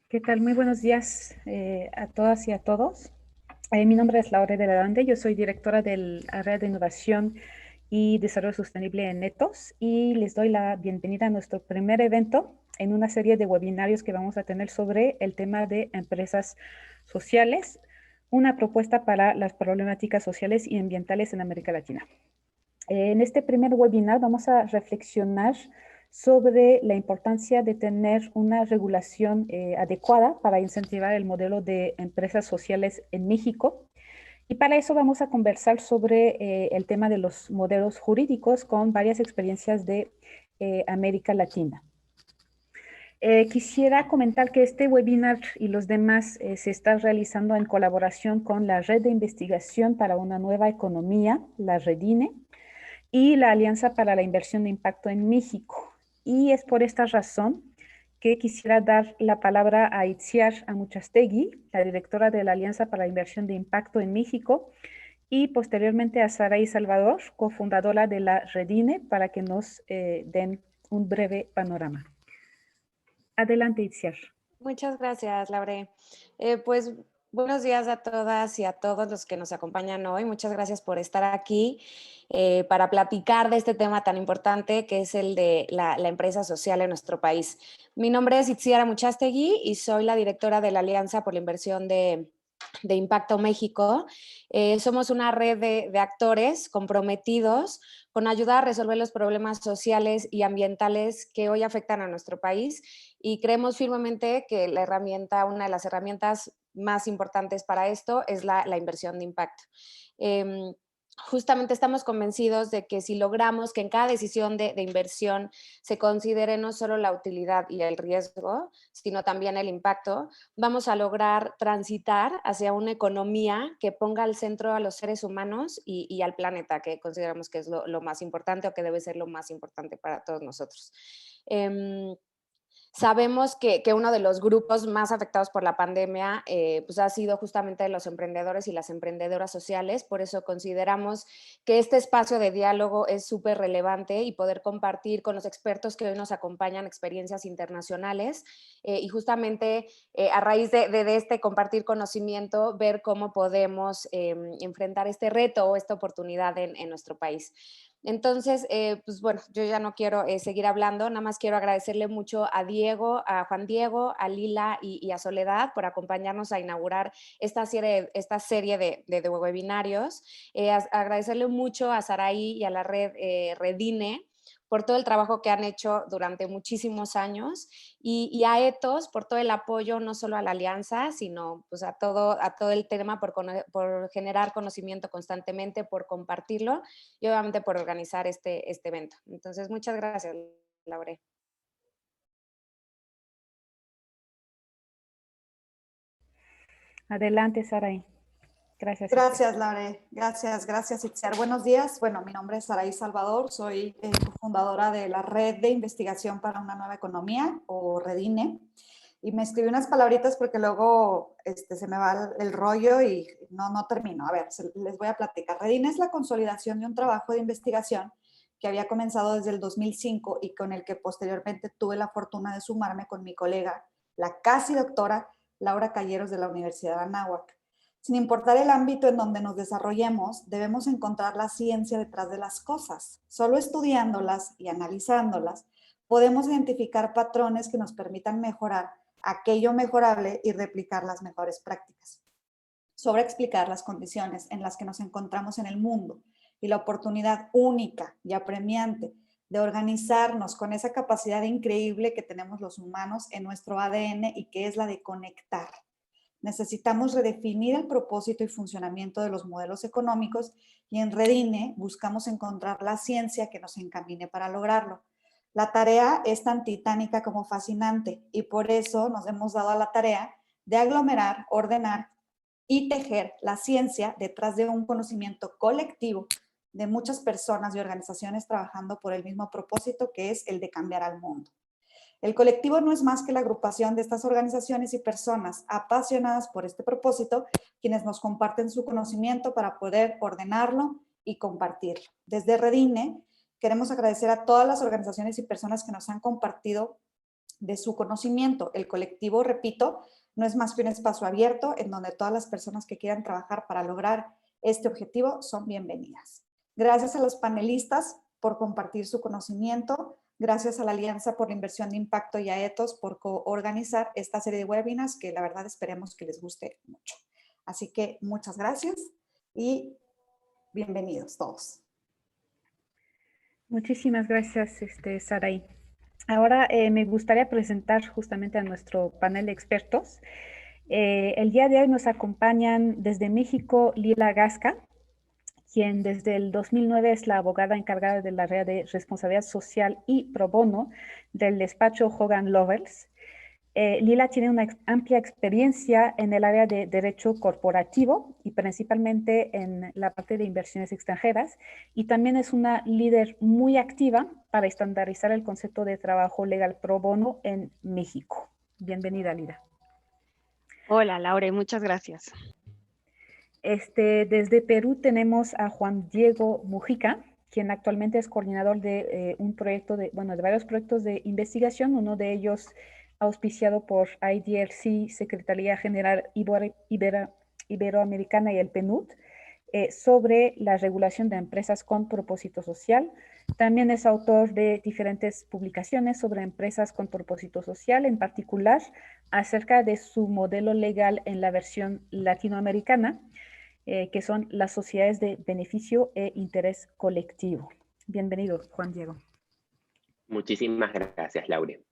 ¿Qué tal? Muy buenos días a todas y a todos. Mi nombre es Laura de la Lande, yo soy directora del área de innovación y desarrollo sostenible en Netos y les doy la bienvenida a nuestro primer evento en una serie de webinarios que vamos a tener sobre el tema de empresas sociales, una propuesta para las problemáticas sociales y ambientales en América Latina. En este primer webinar vamos a reflexionar sobre la importancia de tener una regulación adecuada para incentivar el modelo de empresas sociales en México. Y para eso vamos a conversar sobre el tema de los modelos jurídicos con varias experiencias de América Latina. Quisiera comentar que este webinar y los demás se están realizando en colaboración con la Red de Investigación para una Nueva Economía, la REDINE, y la Alianza para la Inversión de Impacto en México. Y es por esta razón que quisiera dar la palabra a Itziar Amuchastegui, la directora de la Alianza para la Inversión de Impacto en México, y posteriormente a Saray Salvador, cofundadora de la Redine, para que nos den un breve panorama. Adelante, Itziar. Muchas gracias, Laure. Pues buenos días a todas y a todos los que nos acompañan hoy. Muchas gracias por estar aquí para platicar de este tema tan importante que es el de la empresa social en nuestro país. Mi nombre es Itziara Muchastegui y soy la directora de la Alianza por la Inversión de Impacto México. Somos una red de actores comprometidos con ayudar a resolver los problemas sociales y ambientales que hoy afectan a nuestro país y creemos firmemente que una de las herramientas más importantes para esto es la inversión de impacto. Eh, Justamente estamos convencidos de que si logramos que en cada decisión de inversión se considere no solo la utilidad y el riesgo, sino también el impacto, vamos a lograr transitar hacia una economía que ponga al centro a los seres humanos y al planeta, que consideramos que es lo más importante o que debe ser lo más importante para todos nosotros. Sabemos que uno de los grupos más afectados por la pandemia pues ha sido justamente los emprendedores y las emprendedoras sociales. Por eso consideramos que este espacio de diálogo es súper relevante y poder compartir con los expertos que hoy nos acompañan experiencias internacionales y justamente a raíz de este compartir conocimiento, ver cómo podemos enfrentar este reto o esta oportunidad en nuestro país. Entonces, pues bueno, yo ya no quiero seguir hablando, nada más quiero agradecerle mucho a Diego, a Juan Diego, a Lila y a Soledad por acompañarnos a inaugurar esta serie de webinarios. Agradecerle mucho a Saraí y a la red Redine por todo el trabajo que han hecho durante muchísimos años y a Ethos por todo el apoyo, no solo a la alianza, sino pues a todo el tema por generar conocimiento constantemente, por compartirlo y obviamente por organizar este evento. Entonces, muchas gracias, Laure. Adelante, Saray. Gracias, Itziar. Gracias, Laure. Gracias, Itziar. Buenos días. Bueno, mi nombre es Saray Salvador, soy cofundadora de la Red de Investigación para una Nueva Economía, o REDINE, y me escribí unas palabritas porque luego se me va el rollo y no termino. A ver, les voy a platicar. REDINE es la consolidación de un trabajo de investigación que había comenzado desde el 2005 y con el que posteriormente tuve la fortuna de sumarme con mi colega, la casi doctora Laura Calleros de la Universidad de Anáhuac. Sin importar el ámbito en donde nos desarrollemos, debemos encontrar la ciencia detrás de las cosas. Solo estudiándolas y analizándolas, podemos identificar patrones que nos permitan mejorar aquello mejorable y replicar las mejores prácticas. Sobre explicar las condiciones en las que nos encontramos en el mundo y la oportunidad única y apremiante de organizarnos con esa capacidad increíble que tenemos los humanos en nuestro ADN y que es la de conectar. Necesitamos redefinir el propósito y funcionamiento de los modelos económicos y en Redine buscamos encontrar la ciencia que nos encamine para lograrlo. La tarea es tan titánica como fascinante y por eso nos hemos dado a la tarea de aglomerar, ordenar y tejer la ciencia detrás de un conocimiento colectivo de muchas personas y organizaciones trabajando por el mismo propósito que es el de cambiar al mundo. El colectivo no es más que la agrupación de estas organizaciones y personas apasionadas por este propósito, quienes nos comparten su conocimiento para poder ordenarlo y compartirlo. Desde Redine queremos agradecer a todas las organizaciones y personas que nos han compartido de su conocimiento. El colectivo, repito, no es más que un espacio abierto en donde todas las personas que quieran trabajar para lograr este objetivo son bienvenidas. Gracias a los panelistas por compartir su conocimiento. Gracias a la Alianza por la Inversión de Impacto y a Ethos por coorganizar esta serie de webinars que la verdad esperemos que les guste mucho. Así que muchas gracias y bienvenidos todos. Muchísimas gracias, Saray. Ahora me gustaría presentar justamente a nuestro panel de expertos. El día de hoy nos acompañan desde México Lila Gasca, quien desde el 2009 es la abogada encargada del área de responsabilidad social y pro bono del despacho Hogan Lovells. Lila tiene una amplia experiencia en el área de derecho corporativo y principalmente en la parte de inversiones extranjeras, y también es una líder muy activa para estandarizar el concepto de trabajo legal pro bono en México. Bienvenida, Lila. Hola, Laura, muchas gracias. Desde Perú tenemos a Juan Diego Mujica, quien actualmente es coordinador de un proyecto de varios proyectos de investigación, uno de ellos auspiciado por IDRC, Secretaría General Iberoamericana y el PNUD, sobre la regulación de empresas con propósito social. También es autor de diferentes publicaciones sobre empresas con propósito social, en particular acerca de su modelo legal en la versión latinoamericana, que son las sociedades de beneficio e interés colectivo. Bienvenido, Juan Diego. Muchísimas gracias, Laure.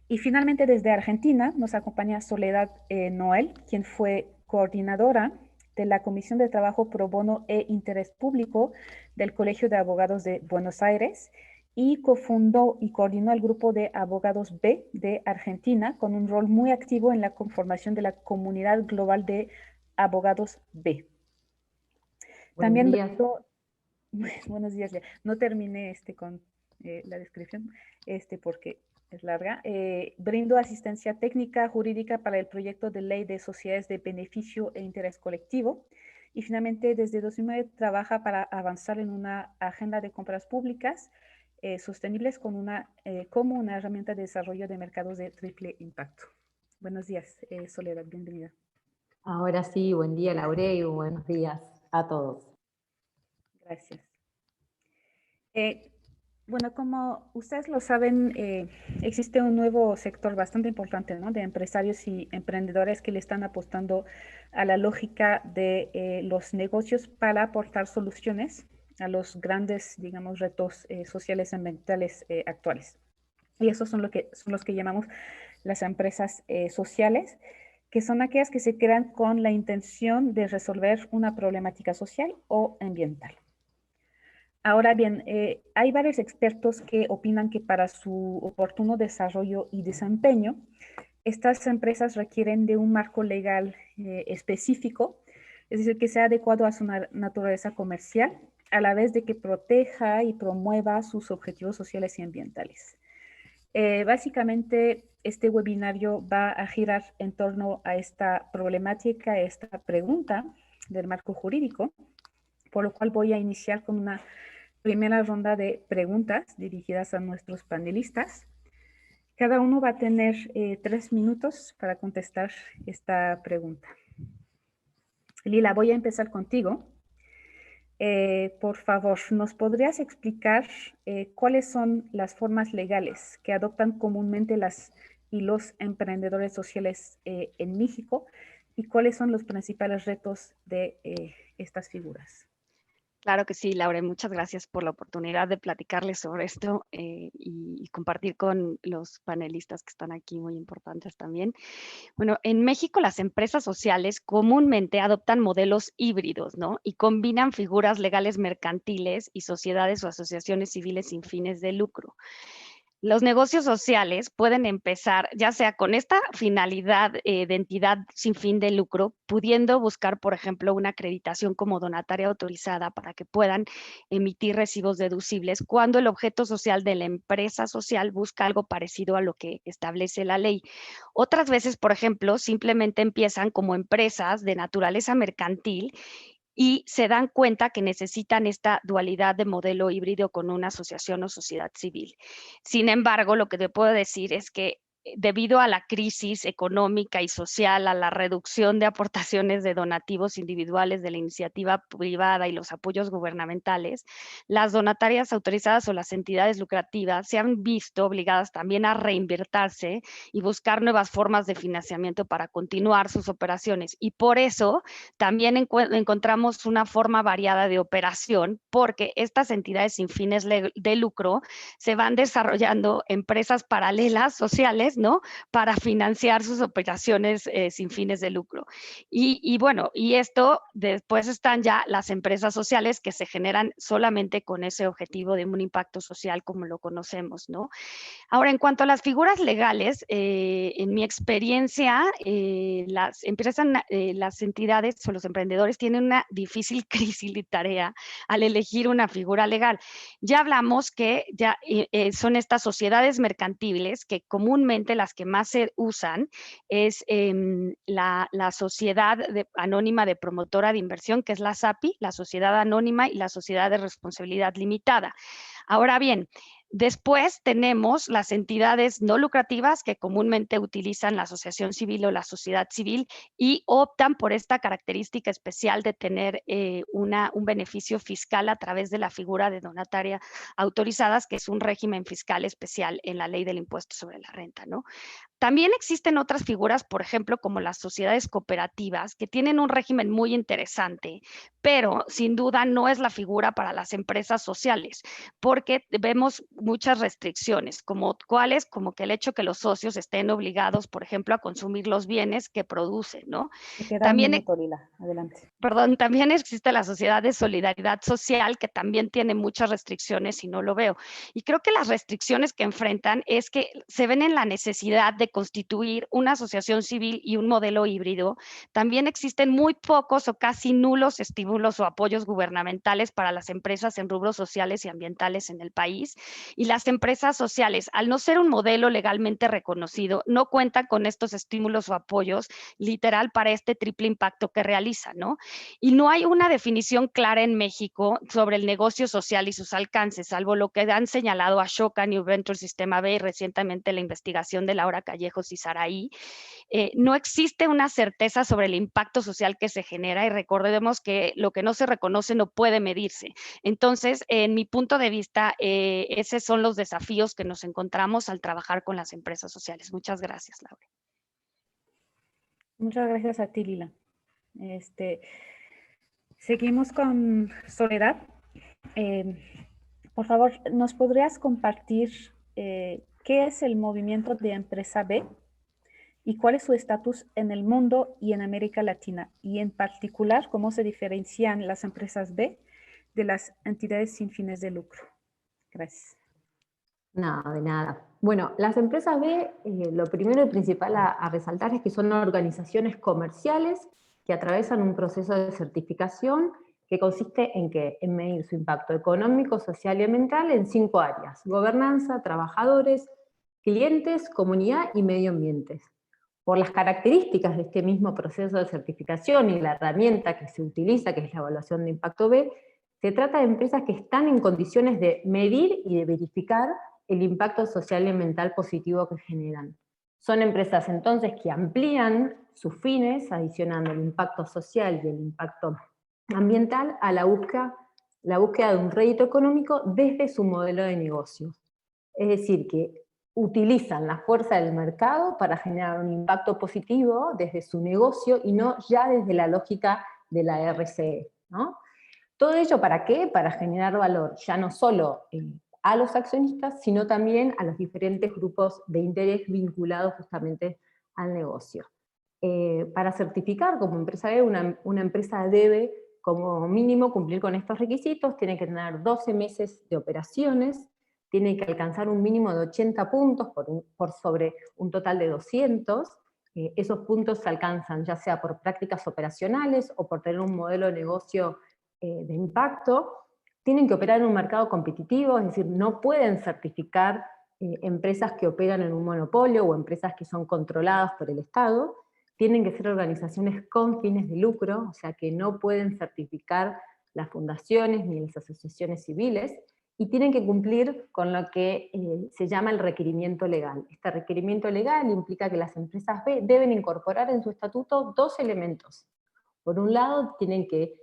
Y finalmente desde Argentina nos acompaña Soledad Noel, quien fue coordinadora de la Comisión de Trabajo Pro Bono e Interés Público del Colegio de Abogados de Buenos Aires y cofundó y coordinó el grupo de abogados B de Argentina con un rol muy activo en la conformación de la comunidad global de abogados B. También buenos días, no terminé con la descripción porque es larga. Brindo asistencia técnica jurídica para el proyecto de ley de sociedades de beneficio e interés colectivo. Y finalmente, desde 2009 trabaja para avanzar en una agenda de compras públicas sostenibles como una herramienta de desarrollo de mercados de triple impacto. Buenos días, Soledad, bienvenida. Ahora sí, buen día, Laure, y buenos días a todos. Gracias. Bueno, como ustedes lo saben, existe un nuevo sector bastante importante, ¿no?, de empresarios y emprendedores que le están apostando a la lógica de los negocios para aportar soluciones a los grandes, digamos, retos sociales y ambientales actuales. Y esos son los que llamamos las empresas sociales, que son aquellas que se crean con la intención de resolver una problemática social o ambiental. Ahora bien, hay varios expertos que opinan que para su oportuno desarrollo y desempeño, estas empresas requieren de un marco legal específico, es decir, que sea adecuado a su naturaleza comercial, a la vez de que proteja y promueva sus objetivos sociales y ambientales. Básicamente, este webinario va a girar en torno a esta problemática, a esta pregunta del marco jurídico, por lo cual voy a iniciar con una primera ronda de preguntas dirigidas a nuestros panelistas. Cada uno va a tener 3 minutos para contestar esta pregunta. Lila, voy a empezar contigo. Por favor, ¿nos podrías explicar cuáles son las formas legales que adoptan comúnmente las y los emprendedores sociales en México y cuáles son los principales retos de estas figuras? Claro que sí, Laura, muchas gracias por la oportunidad de platicarles sobre esto y compartir con los panelistas que están aquí, muy importantes también. Bueno, en México las empresas sociales comúnmente adoptan modelos híbridos, ¿no? Y combinan figuras legales mercantiles y sociedades o asociaciones civiles sin fines de lucro. Los negocios sociales pueden empezar ya sea con esta finalidad de entidad sin fin de lucro, pudiendo buscar, por ejemplo, una acreditación como donataria autorizada para que puedan emitir recibos deducibles cuando el objeto social de la empresa social busca algo parecido a lo que establece la ley. Otras veces, por ejemplo, simplemente empiezan como empresas de naturaleza mercantil y se dan cuenta que necesitan esta dualidad de modelo híbrido con una asociación o sociedad civil. Sin embargo, lo que te puedo decir es que debido a la crisis económica y social, a la reducción de aportaciones de donativos individuales de la iniciativa privada y los apoyos gubernamentales, las donatarias autorizadas o las entidades lucrativas se han visto obligadas también a reinvertirse y buscar nuevas formas de financiamiento para continuar sus operaciones. Y por eso también encontramos una forma variada de operación, porque estas entidades sin fines de lucro se van desarrollando empresas paralelas sociales, ¿no? Para financiar sus operaciones sin fines de lucro. Y bueno, y esto después están ya las empresas sociales que se generan solamente con ese objetivo de un impacto social como lo conocemos, ¿no? Ahora, en cuanto a las figuras legales, en mi experiencia, las empresas, las entidades o los emprendedores tienen una difícil crisis de tarea al elegir una figura legal. Ya hablamos que ya son estas sociedades mercantiles que comúnmente las que más se usan es la Sociedad Anónima de Promotora de Inversión, que es la SAPI, la Sociedad Anónima y la Sociedad de Responsabilidad Limitada. Ahora bien, después tenemos las entidades no lucrativas que comúnmente utilizan la asociación civil o la sociedad civil y optan por esta característica especial de tener un beneficio fiscal a través de la figura de donataria autorizadas, que es un régimen fiscal especial en la ley del impuesto sobre la renta, ¿no? También existen otras figuras, por ejemplo, como las sociedades cooperativas, que tienen un régimen muy interesante, pero sin duda no es la figura para las empresas sociales, porque vemos muchas restricciones, como cuáles, como que el hecho que los socios estén obligados, por ejemplo, a consumir los bienes que producen, ¿no? Te queda un También minuto, Lila. Adelante. perdón, también existe la Sociedad de Solidaridad Social, que también tiene muchas restricciones y no lo veo. Y creo que las restricciones que enfrentan es que se ven en la necesidad de constituir una asociación civil y un modelo híbrido. También existen muy pocos o casi nulos estímulos o apoyos gubernamentales para las empresas en rubros sociales y ambientales en el país. Y las empresas sociales, al no ser un modelo legalmente reconocido, no cuentan con estos estímulos o apoyos literal para este triple impacto que realizan, ¿no? Y no hay una definición clara en México sobre el negocio social y sus alcances, salvo lo que han señalado Ashoka, New Venture, Sistema B y recientemente la investigación de Laura Callejos y Saraí. No existe una certeza sobre el impacto social que se genera y recordemos que lo que no se reconoce no puede medirse. Entonces, en mi punto de vista, esos son los desafíos que nos encontramos al trabajar con las empresas sociales. Muchas gracias, Laura. Muchas gracias a ti, Lila. Seguimos con Soledad. Por favor, ¿nos podrías compartir qué es el movimiento de Empresa B y cuál es su estatus en el mundo y en América Latina? Y en particular, ¿cómo se diferencian las empresas B de las entidades sin fines de lucro? Gracias. Nada, de nada. Bueno, las empresas B, lo primero y principal a resaltar es que son organizaciones comerciales que atraviesan un proceso de certificación que consiste en en medir su impacto económico, social y ambiental en 5 áreas: gobernanza, trabajadores, clientes, comunidad y medio ambiente. Por las características de este mismo proceso de certificación y la herramienta que se utiliza, que es la evaluación de impacto B, se trata de empresas que están en condiciones de medir y de verificar el impacto social y ambiental positivo que generan. Son empresas entonces que amplían sus fines, adicionando el impacto social y el impacto ambiental a la búsqueda de un rédito económico desde su modelo de negocio. Es decir, que utilizan la fuerza del mercado para generar un impacto positivo desde su negocio y no ya desde la lógica de la RCE, ¿no? ¿Todo ello para qué? Para generar valor, ya no solo a los accionistas, sino también a los diferentes grupos de interés vinculados justamente al negocio. Para certificar como empresa B, una empresa debe como mínimo cumplir con estos requisitos, tiene que tener 12 meses de operaciones, tiene que alcanzar un mínimo de 80 puntos por sobre un total de 200, esos puntos se alcanzan ya sea por prácticas operacionales o por tener un modelo de negocio de impacto. Tienen que operar en un mercado competitivo, es decir, no pueden certificar empresas que operan en un monopolio o empresas que son controladas por el Estado. tienen que ser organizaciones con fines de lucro, o sea que no pueden certificar las fundaciones ni las asociaciones civiles, y tienen que cumplir con lo que se llama el requerimiento legal. Este requerimiento legal implica que las empresas B deben incorporar en su estatuto 2 elementos. Por un lado, tienen que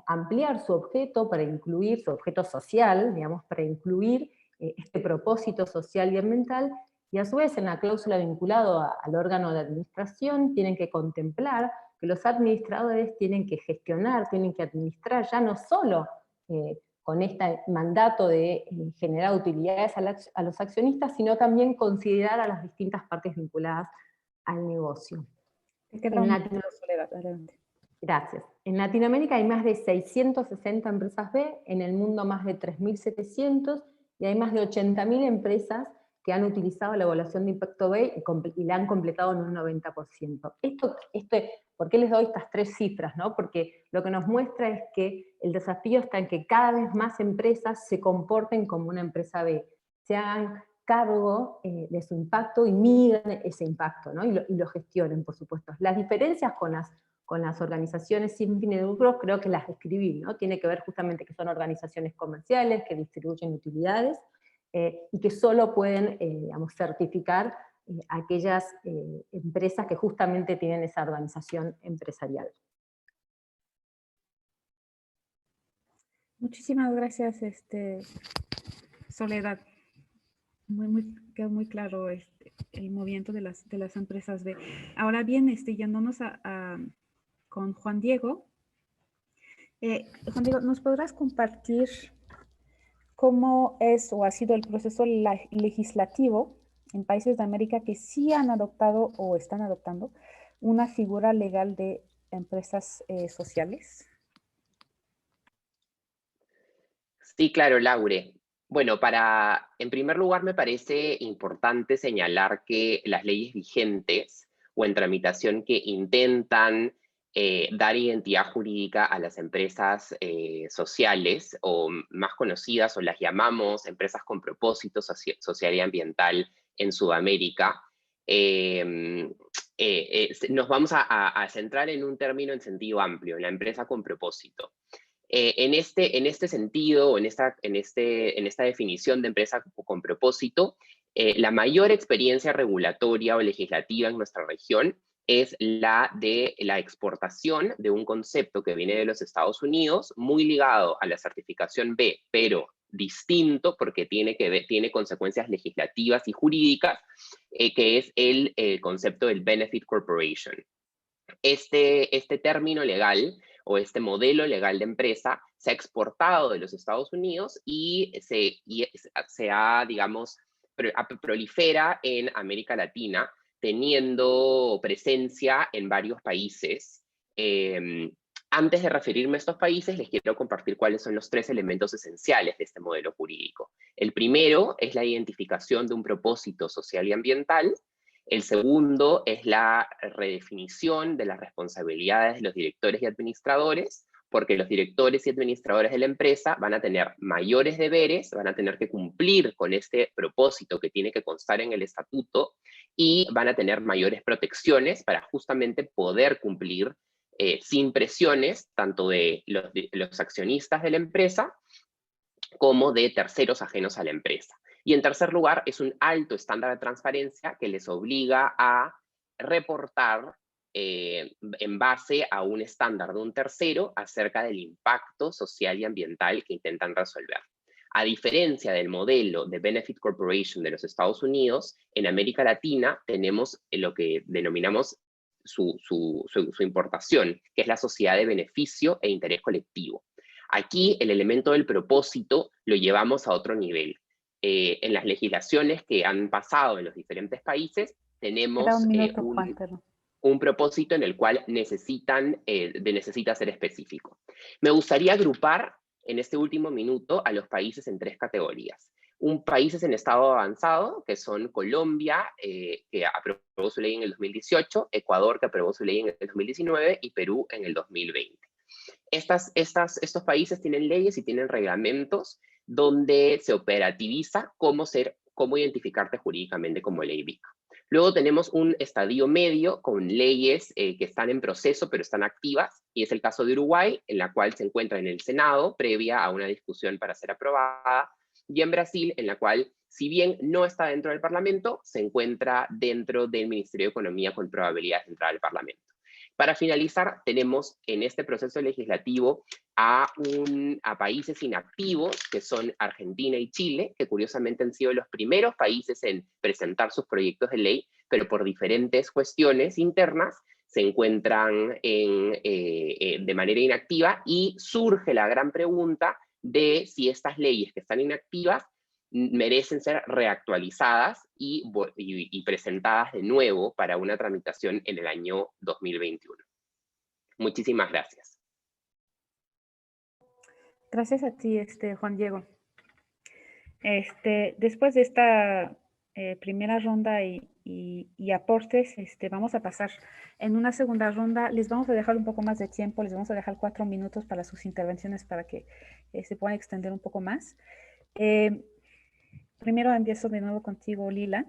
ampliar su objeto para incluir, su objeto social, digamos, para incluir este propósito social y ambiental, y a su vez en la cláusula vinculada al órgano de administración tienen que contemplar que los administradores tienen que gestionar, tienen que administrar ya no solo con este mandato de generar utilidades a los accionistas, sino también considerar a las distintas partes vinculadas al negocio. Adelante. Gracias. En Latinoamérica hay más de 660 empresas B, en el mundo más de 3.700, y hay más de 80.000 empresas que han utilizado la evaluación de impacto B y la han completado en un 90%. ¿Por qué les doy estas 3 cifras? ¿No? Porque lo que nos muestra es que el desafío está en que cada vez más empresas se comporten como una empresa B, se hagan cargo de su impacto y midan ese impacto, ¿no? y lo gestionen, por supuesto. Las diferencias con las organizaciones sin fines de lucro creo que las describí, ¿no? Tiene que ver justamente que son organizaciones comerciales que distribuyen utilidades, y que solo pueden digamos, certificar aquellas empresas que justamente tienen esa organización empresarial. Muchísimas gracias, Soledad. Quedó muy claro el movimiento de las empresas B. Ahora bien, yéndonos con Juan Diego. Juan Diego, ¿nos podrás compartir cómo es o ha sido el proceso legislativo en países de América que sí han adoptado o están adoptando una figura legal de empresas sociales? Sí, claro, Laure. Bueno, en primer lugar, me parece importante señalar que las leyes vigentes o en tramitación que intentan dar identidad jurídica a las empresas sociales, o más conocidas, o las llamamos empresas con propósito social y ambiental en Sudamérica, nos vamos a centrar en un término en sentido amplio, la empresa con propósito. En este sentido, en esta definición de empresa con propósito, la mayor experiencia regulatoria o legislativa en nuestra región es la de la exportación de un concepto que viene de los Estados Unidos, muy ligado a la certificación B, pero distinto porque tiene consecuencias legislativas y jurídicas, que es el concepto del Benefit Corporation. Este término legal o este modelo legal de empresa se ha exportado de los Estados Unidos y se ha, digamos, prolifera en América Latina, teniendo presencia en varios países. Antes de referirme a estos países, les quiero compartir cuáles son los 3 elementos esenciales de este modelo jurídico. El primero es la identificación de un propósito social y ambiental. El segundo es la redefinición de las responsabilidades de los directores y administradores, porque los directores y administradores de la empresa van a tener mayores deberes, van a tener que cumplir con este propósito que tiene que constar en el estatuto, y van a tener mayores protecciones para justamente poder cumplir sin presiones, tanto de los accionistas de la empresa como de terceros ajenos a la empresa. Y en tercer lugar, es un alto estándar de transparencia que les obliga a reportar en base a un estándar de un tercero acerca del impacto social y ambiental que intentan resolver. A diferencia del modelo de Benefit Corporation de los Estados Unidos, en América Latina tenemos lo que denominamos su importación, que es la sociedad de beneficio e interés colectivo. Aquí el elemento del propósito lo llevamos a otro nivel. En las legislaciones que han pasado en los diferentes países, tenemos un propósito en el cual necesita ser específico. Me gustaría agrupar en este último minuto a los países en 3 categorías. Países en estado avanzado, que son Colombia, que aprobó su ley en el 2018, Ecuador, que aprobó su ley en el 2019, y Perú en el 2020. Estos países tienen leyes y tienen reglamentos donde se operativiza cómo identificarte jurídicamente como ley BIC. Luego tenemos un estadio medio con leyes que están en proceso, pero están activas, y es el caso de Uruguay, en la cual se encuentra en el Senado, previa a una discusión para ser aprobada, y en Brasil, en la cual, si bien no está dentro del Parlamento, se encuentra dentro del Ministerio de Economía con probabilidades de entrar al Parlamento. Para finalizar, tenemos en este proceso legislativo a países inactivos, que son Argentina y Chile, que curiosamente han sido los primeros países en presentar sus proyectos de ley, pero por diferentes cuestiones internas se encuentran de manera inactiva, y surge la gran pregunta de si estas leyes que están inactivas merecen ser reactualizadas y presentadas de nuevo para una tramitación en el año 2021. Muchísimas gracias. Gracias a ti, Juan Diego. Después de esta primera ronda y aportes, vamos a pasar en una segunda ronda. Les vamos a dejar un poco más de tiempo, les vamos a dejar 4 minutos para sus intervenciones para que se puedan extender un poco más. Primero empiezo de nuevo contigo, Lila.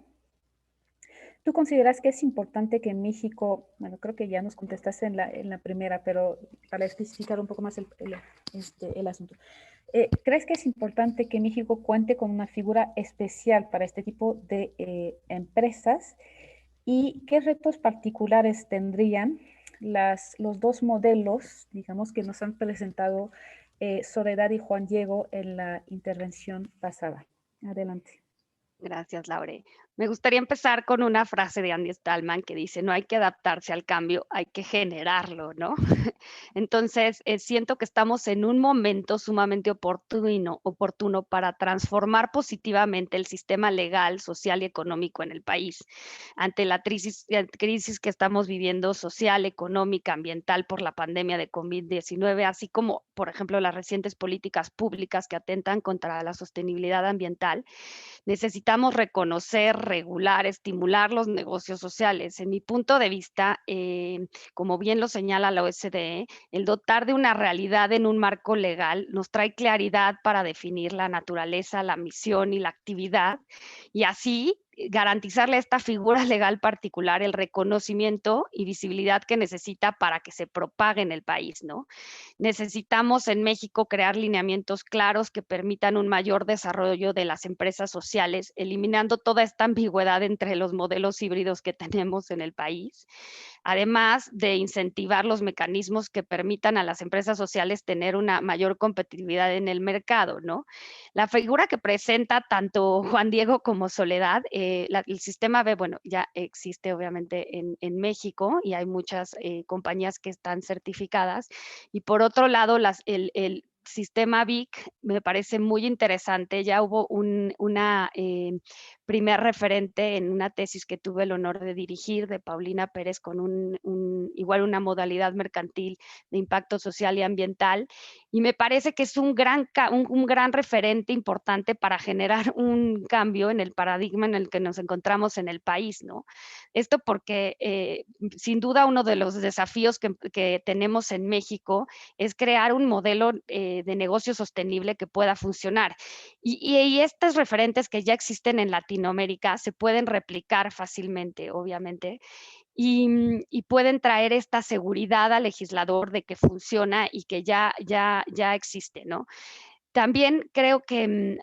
¿Tú consideras que es importante que México, bueno, creo que ya nos contestaste en la primera, pero para especificar un poco más el asunto, ¿crees que es importante que México cuente con una figura especial para este tipo de empresas? ¿Y qué retos particulares tendrían los dos modelos, digamos, que nos han presentado Soledad y Juan Diego en la intervención pasada? Adelante. Gracias, Laure. Me gustaría empezar con una frase de Andy Stallman que dice, no hay que adaptarse al cambio, hay que generarlo, ¿no? Entonces, siento que estamos en un momento sumamente oportuno para transformar positivamente el sistema legal, social y económico en el país. Ante la crisis que estamos viviendo social, económica, ambiental por la pandemia de COVID-19, así como, por ejemplo, las recientes políticas públicas que atentan contra la sostenibilidad ambiental, necesitamos reconocer, regular, estimular los negocios sociales. En mi punto de vista, como bien lo señala la OSDE, el dotar de una realidad en un marco legal nos trae claridad para definir la naturaleza, la misión y la actividad, y así garantizarle a esta figura legal particular el reconocimiento y visibilidad que necesita para que se propague en el país, ¿no? Necesitamos en México crear lineamientos claros que permitan un mayor desarrollo de las empresas sociales, eliminando toda esta ambigüedad entre los modelos híbridos que tenemos en el país, además de incentivar los mecanismos que permitan a las empresas sociales tener una mayor competitividad en el mercado, ¿no? La figura que presenta tanto Juan Diego como Soledad, el sistema B, bueno, ya existe obviamente en México y hay muchas compañías que están certificadas, y por otro lado, el sistema BIC me parece muy interesante. Ya hubo una primer referente en una tesis que tuve el honor de dirigir de Paulina Pérez con igual una modalidad mercantil de impacto social y ambiental, y me parece que es un gran referente importante para generar un cambio en el paradigma en el que nos encontramos en el país, ¿no? Esto porque sin duda uno de los desafíos que tenemos en México es crear un modelo de negocio sostenible que pueda funcionar. Y estos referentes que ya existen en Latinoamérica se pueden replicar fácilmente, obviamente, y pueden traer esta seguridad al legislador de que funciona y que ya existe, ¿no? También creo que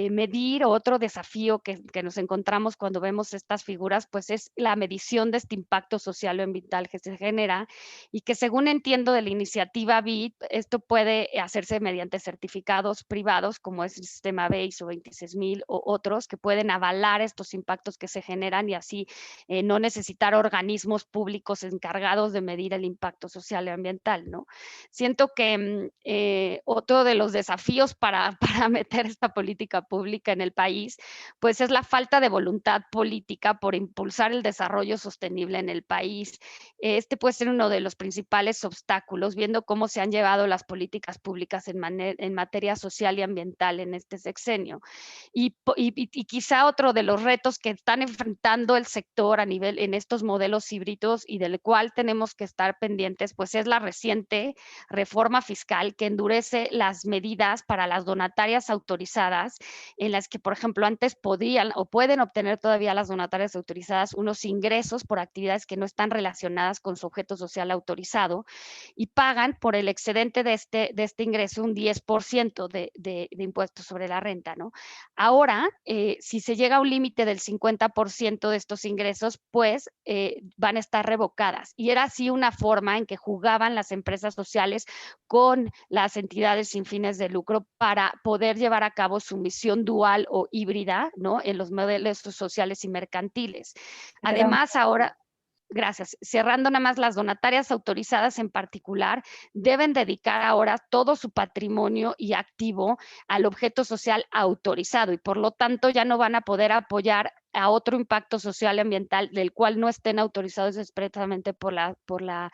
medir otro desafío que nos encontramos cuando vemos estas figuras, pues es la medición de este impacto social o ambiental que se genera, y que según entiendo de la iniciativa BID, esto puede hacerse mediante certificados privados como es el sistema BASE o 26000 o otros que pueden avalar estos impactos que se generan y así no necesitar organismos públicos encargados de medir el impacto social y ambiental, ¿no? Siento que otro de los desafíos para meter esta política pública en el país, pues es la falta de voluntad política por impulsar el desarrollo sostenible en el país. Este puede ser uno de los principales obstáculos, viendo cómo se han llevado las políticas públicas en materia social y ambiental en este sexenio. Y quizá otro de los retos que están enfrentando el sector en estos modelos híbridos y del cual tenemos que estar pendientes, pues es la reciente reforma fiscal que endurece las medidas para para las donatarias autorizadas, en las que, por ejemplo, antes podían o pueden obtener todavía las donatarias autorizadas unos ingresos por actividades que no están relacionadas con su objeto social autorizado, y pagan por el excedente de este ingreso un 10% de impuestos sobre la renta, ¿no? Ahora, si se llega a un límite del 50% de estos ingresos, pues van a estar revocadas. Y era así una forma en que jugaban las empresas sociales con las entidades sin fines de lucro para poder llevar a cabo su misión dual o híbrida, ¿no? En los modelos sociales y mercantiles. Además, ahora... Gracias. Cerrando nada más, las donatarias autorizadas en particular deben dedicar ahora todo su patrimonio y activo al objeto social autorizado, y por lo tanto ya no van a poder apoyar a otro impacto social y ambiental del cual no estén autorizados expresamente por la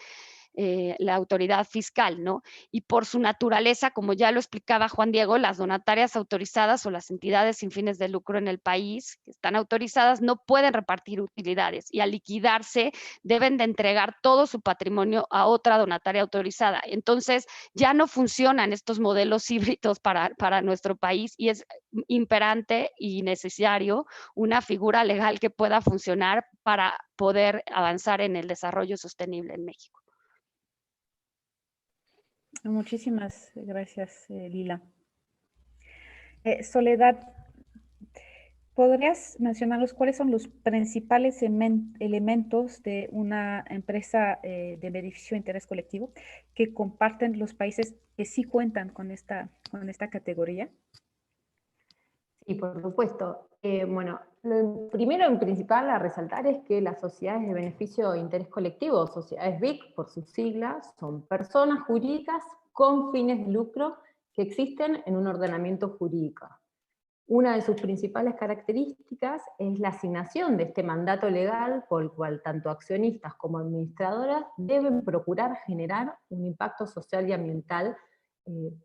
autoridad fiscal, ¿no? Y por su naturaleza, como ya lo explicaba Juan Diego, las donatarias autorizadas o las entidades sin fines de lucro en el país que están autorizadas no pueden repartir utilidades, y al liquidarse deben de entregar todo su patrimonio a otra donataria autorizada. Entonces ya no funcionan estos modelos híbridos para nuestro país, y es imperante y necesario una figura legal que pueda funcionar para poder avanzar en el desarrollo sostenible en México. Muchísimas gracias, Lila. Soledad, ¿podrías mencionarnos cuáles son los principales elementos de una empresa de beneficio de interés colectivo que comparten los países que sí cuentan con esta categoría? Sí, por supuesto. Bueno, lo primero y principal a resaltar es que las sociedades de beneficio de interés colectivo, sociedades BIC por sus siglas, son personas jurídicas con fines de lucro que existen en un ordenamiento jurídico. Una de sus principales características es la asignación de este mandato legal por el cual tanto accionistas como administradoras deben procurar generar un impacto social y ambiental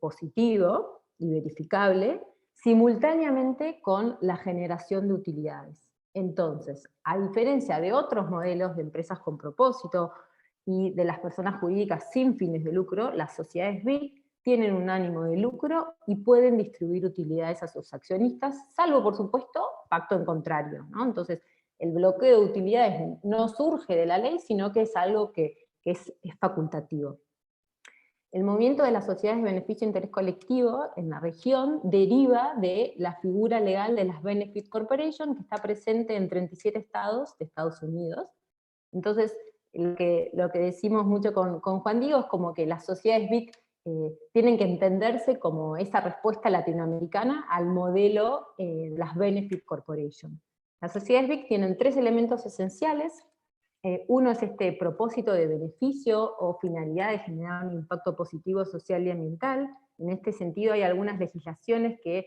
positivo y verificable, simultáneamente con la generación de utilidades. Entonces, a diferencia de otros modelos de empresas con propósito y de las personas jurídicas sin fines de lucro, las sociedades BIC tienen un ánimo de lucro y pueden distribuir utilidades a sus accionistas, salvo, por supuesto, pacto en contrario, ¿no? Entonces, el bloqueo de utilidades no surge de la ley, sino que es algo que es facultativo. El movimiento de las sociedades de beneficio de interés colectivo en la región deriva de la figura legal de las Benefit Corporation, que está presente en 37 estados de Estados Unidos. Entonces, lo que decimos mucho con Juan Diego es como que las sociedades BIC tienen que entenderse como esa respuesta latinoamericana al modelo de las Benefit Corporation. Las sociedades BIC tienen 3 elementos esenciales. Uno es este propósito de beneficio o finalidad de generar un impacto positivo social y ambiental. En este sentido hay algunas legislaciones que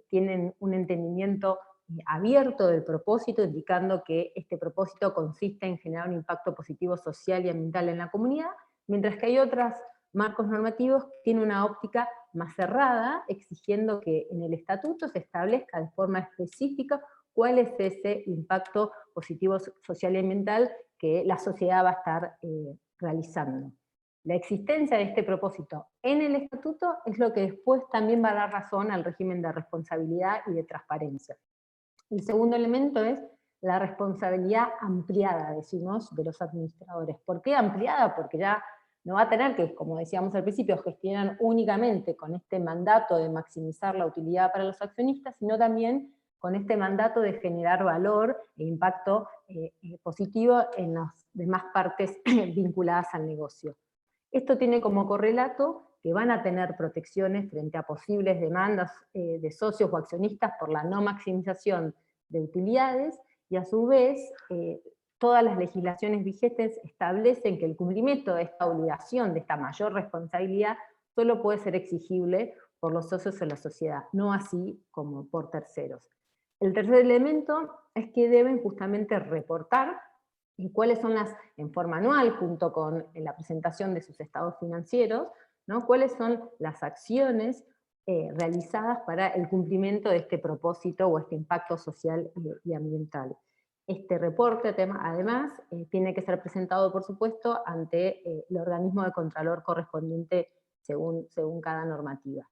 tienen un entendimiento abierto del propósito, indicando que este propósito consiste en generar un impacto positivo social y ambiental en la comunidad, mientras que hay otros marcos normativos que tienen una óptica más cerrada, exigiendo que en el estatuto se establezca de forma específica cuál es ese impacto positivo social y ambiental que la sociedad va a estar realizando. La existencia de este propósito en el estatuto es lo que después también va a dar razón al régimen de responsabilidad y de transparencia. El segundo elemento es la responsabilidad ampliada, decimos, de los administradores. ¿Por qué ampliada? Porque ya no va a tener que, como decíamos al principio, gestionar únicamente con este mandato de maximizar la utilidad para los accionistas, sino también con este mandato de generar valor e impacto positivo en las demás partes vinculadas al negocio. Esto tiene como correlato que van a tener protecciones frente a posibles demandas de socios o accionistas por la no maximización de utilidades, y a su vez todas las legislaciones vigentes establecen que el cumplimiento de esta obligación, de esta mayor responsabilidad, solo puede ser exigible por los socios de la sociedad, no así como por terceros. El tercer elemento es que deben justamente reportar cuáles son en forma anual, junto con la presentación de sus estados financieros, ¿no? Cuáles son las acciones realizadas para el cumplimiento de este propósito o este impacto social y ambiental. Este reporte, además, tiene que ser presentado, por supuesto, ante el organismo de contralor correspondiente según cada normativa.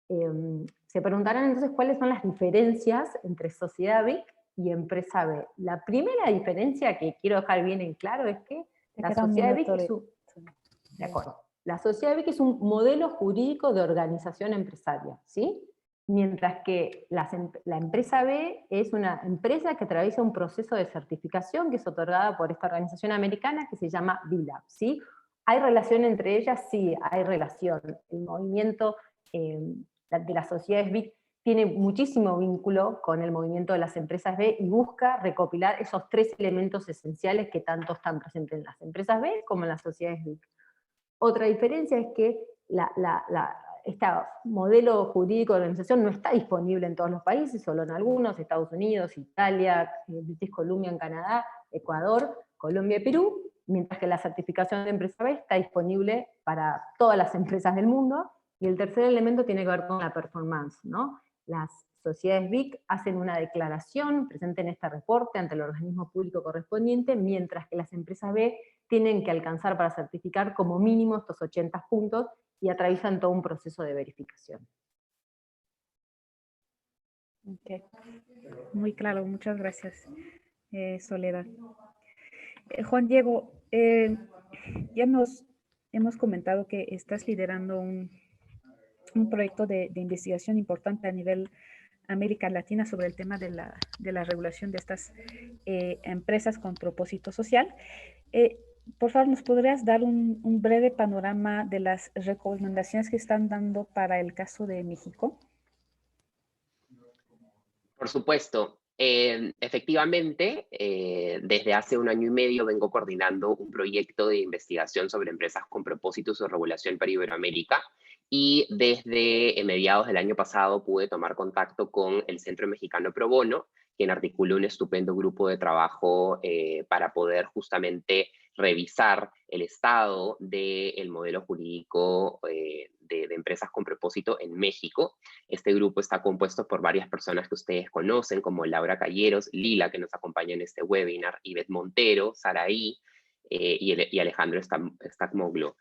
Se preguntarán entonces cuáles son las diferencias entre sociedad BIC y empresa B. La primera diferencia que quiero dejar bien en claro es que la sociedad BIC es un... De acuerdo. La sociedad BIC es un modelo jurídico de organización empresaria, ¿sí? Mientras que la empresa B es una empresa que atraviesa un proceso de certificación que es otorgada por esta organización americana que se llama BILAB, ¿sí? ¿Hay relación entre ellas? Sí, hay relación. El movimiento de las sociedades BIC tiene muchísimo vínculo con el movimiento de las empresas B y busca recopilar esos tres elementos esenciales que tanto están presentes en las empresas B como en las sociedades BIC. Otra diferencia es que este modelo jurídico de organización no está disponible en todos los países, solo en algunos: Estados Unidos, Italia, British Columbia en Canadá, Ecuador, Colombia y Perú, mientras que la certificación de empresa B está disponible para todas las empresas del mundo. Y el tercer elemento tiene que ver con la performance, ¿no? Las sociedades BIC hacen una declaración, presenten este reporte ante el organismo público correspondiente, mientras que las empresas B tienen que alcanzar para certificar como mínimo estos 80 puntos y atraviesan todo un proceso de verificación. Okay. Muy claro, muchas gracias, Soledad. Juan Diego, ya hemos comentado que estás liderando un proyecto de investigación importante a nivel América Latina sobre el tema de la regulación de estas empresas con propósito social. Por favor, ¿nos podrías dar un breve panorama de las recomendaciones que están dando para el caso de México? Por supuesto. Efectivamente, desde hace 1 año y medio vengo coordinando un proyecto de investigación sobre empresas con propósitos de regulación para Iberoamérica, y desde mediados del año pasado pude tomar contacto con el Centro Mexicano Pro Bono, quien articuló un estupendo grupo de trabajo para poder justamente revisar el estado del modelo jurídico de empresas con propósito en México. Este grupo está compuesto por varias personas que ustedes conocen, como Laura Calleros, Lila, que nos acompaña en este webinar, Ivette Montero, Saraí y Alejandro Stagmoglu.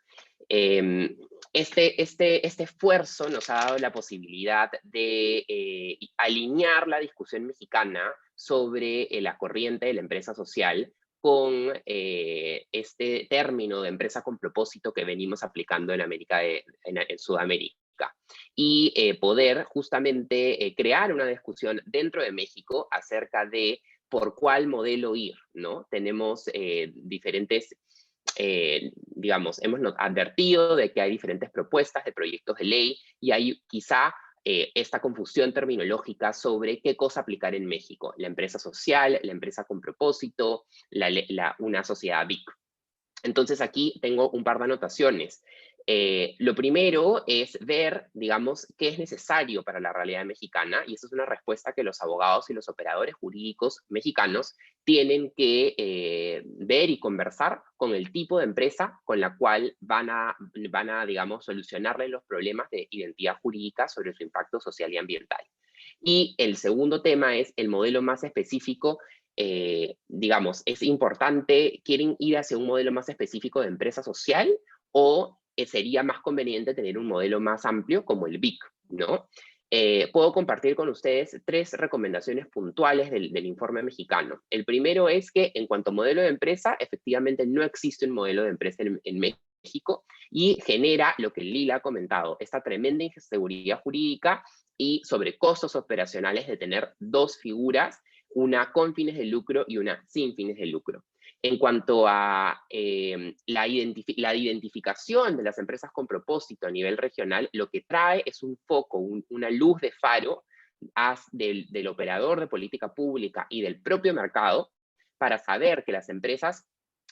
Este esfuerzo nos ha dado la posibilidad de alinear la discusión mexicana sobre la corriente de la empresa social con este término de empresa con propósito que venimos aplicando en Sudamérica, y poder justamente crear una discusión dentro de México acerca de por cuál modelo ir, ¿no? Tenemos diferentes, digamos, hemos advertido de que hay diferentes propuestas de proyectos de ley, y hay quizá esta confusión terminológica sobre qué cosa aplicar en México: la empresa social, la empresa con propósito, una sociedad BIC. Entonces aquí tengo un par de anotaciones. Lo primero es ver, digamos, qué es necesario para la realidad mexicana, y esa es una respuesta que los abogados y los operadores jurídicos mexicanos tienen que ver y conversar con el tipo de empresa con la cual van a, digamos, solucionarle los problemas de identidad jurídica sobre su impacto social y ambiental. Y el segundo tema es el modelo más específico. Digamos, es importante, ¿quieren ir hacia un modelo más específico de empresa social, o sería más conveniente tener un modelo más amplio como el BIC, ¿no? Puedo compartir con ustedes 3 recomendaciones puntuales del informe mexicano. El primero es que, en cuanto a modelo de empresa, efectivamente no existe un modelo de empresa en México, y genera lo que Lila ha comentado: esta tremenda inseguridad jurídica y sobre costos operacionales de tener 2 figuras, una con fines de lucro y una sin fines de lucro. En cuanto a la identificación de las empresas con propósito a nivel regional, lo que trae es un foco, una luz de faro del operador de política pública y del propio mercado, para saber que las empresas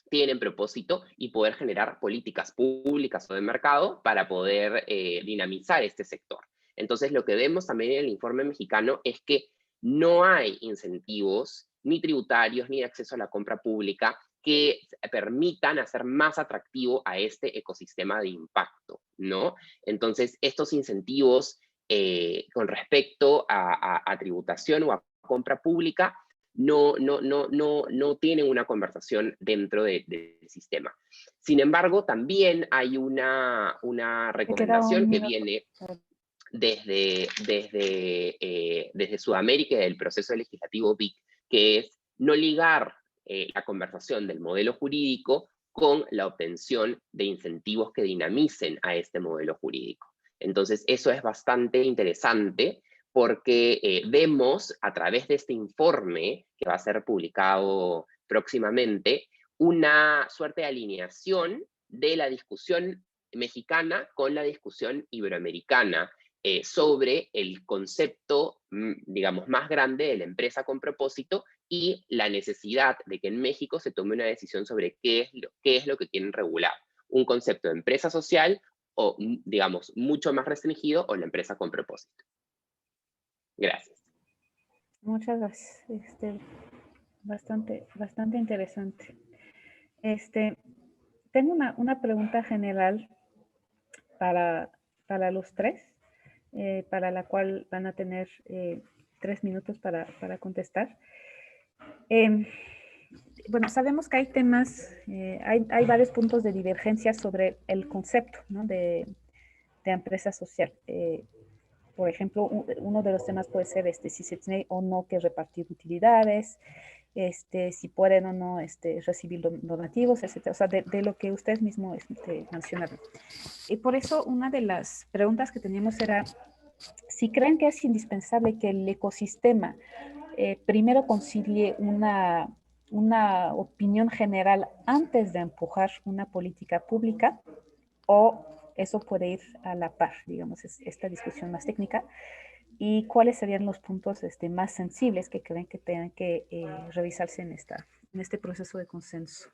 tienen propósito y poder generar políticas públicas o de mercado para poder dinamizar este sector. Entonces, lo que vemos también en el informe mexicano es que no hay incentivos ni tributarios ni de acceso a la compra pública que permitan hacer más atractivo a este ecosistema de impacto, ¿no? Entonces, estos incentivos con respecto a tributación o a compra pública no tienen una conversación dentro del sistema. Sin embargo, también hay una recomendación que viene desde Sudamérica y del proceso legislativo BIC, que es no ligar la conversación del modelo jurídico con la obtención de incentivos que dinamicen a este modelo jurídico. Entonces, eso es bastante interesante porque vemos a través de este informe que va a ser publicado próximamente una suerte de alineación de la discusión mexicana con la discusión iberoamericana sobre el concepto, digamos, más grande de la empresa con propósito y la necesidad de que en México se tome una decisión sobre qué es lo que quieren regular. Un concepto de empresa social o, digamos, mucho más restringido, o la empresa con propósito. Gracias. Muchas gracias. Bastante interesante. Tengo una pregunta general para los tres, para la cual van a tener 3 minutos para contestar. Bueno, sabemos que hay temas, hay varios puntos de divergencia sobre el concepto, ¿no?, de empresa social. Por ejemplo, uno de los temas puede ser si se tiene o no que repartir utilidades, si pueden o no recibir donativos, etc. O sea, de lo que ustedes mismos mencionaron. Y por eso una de las preguntas que teníamos era si creen que es indispensable que el ecosistema primero concilie una opinión general antes de empujar una política pública, o eso puede ir a la par, digamos, es esta discusión más técnica. ¿Y cuáles serían los puntos más sensibles que creen que tengan que revisarse en este proceso de consenso?